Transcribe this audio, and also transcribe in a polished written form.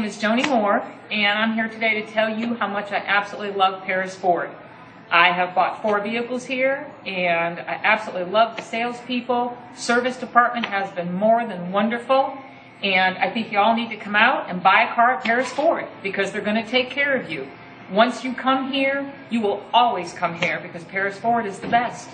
is Joni Moore, and I'm here today to tell you how much I absolutely love Paris Ford. I have bought 4 vehicles here, and I absolutely love the salespeople. Service department has been more than wonderful, and I think you all need to come out and buy a car at Paris Ford because they're going to take care of you. Once you come here, you will always come here because Paris Ford is the best.